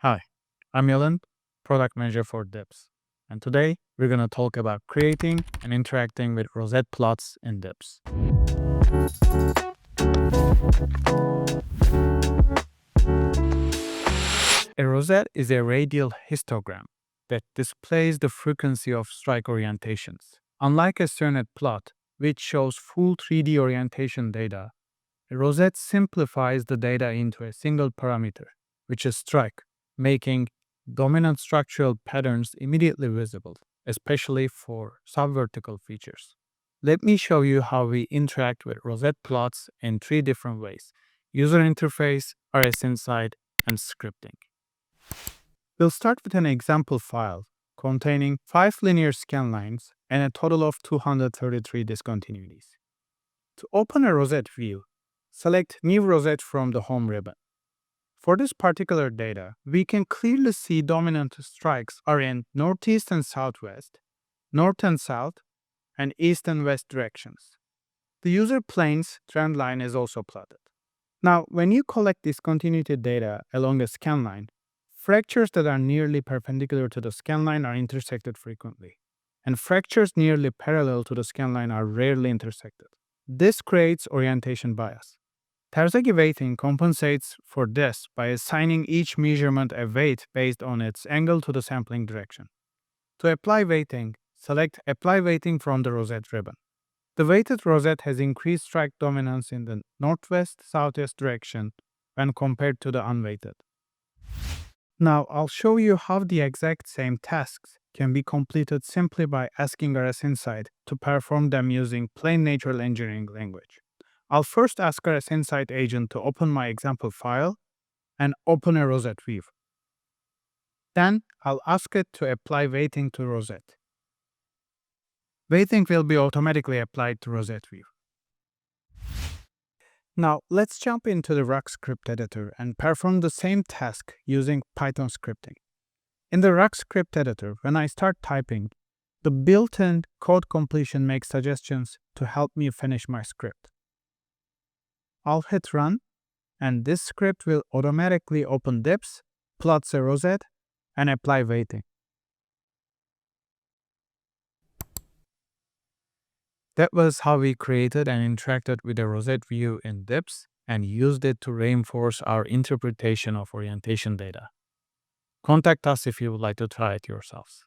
Hi, I'm Yellen, Product Manager for Dips. And today we're going to talk about creating and interacting with Rosette plots in Dips. A rosette is a radial histogram that displays the frequency of strike orientations. Unlike a Cernet plot, which shows full 3D orientation data, a rosette simplifies the data into a single parameter, which is strike, making dominant structural patterns immediately visible, especially for subvertical features. Let me show you how we interact with rosette plots in three different ways: user interface, RSInsight, and scripting. We'll start with an example file containing 5 linear scan lines and a total of 233 discontinuities. To open a rosette view, select New Rosette from the Home ribbon. For this particular data, we can clearly see dominant strikes are in northeast and southwest, north and south, and east and west directions. The user plane's trend line is also plotted. Now, when you collect discontinuity data along a scan line, fractures that are nearly perpendicular to the scan line are intersected frequently, and fractures nearly parallel to the scan line are rarely intersected. This creates orientation bias. Terzaghi weighting compensates for this by assigning each measurement a weight based on its angle to the sampling direction. To apply weighting, select Apply Weighting from the Rosette ribbon. The weighted rosette has increased strike dominance in the northwest-southwest direction when compared to the unweighted. Now, I'll show you how the exact same tasks can be completed simply by asking RSInsight to perform them using plain natural engineering language. I'll first ask RSInsight agent to open my example file and open a rosette view. Then I'll ask it to apply weighting to rosette. Weighting will be automatically applied to rosette view. Now let's jump into the Rux script editor and perform the same task using Python scripting. In the Rux script editor, when I start typing, the built-in code completion makes suggestions to help me finish my script. I'll hit run, and this script will automatically open dips, plots a rosette, and apply weighting. That was how we created and interacted with a rosette view in dips and used it to reinforce our interpretation of orientation data. Contact us if you would like to try it yourselves.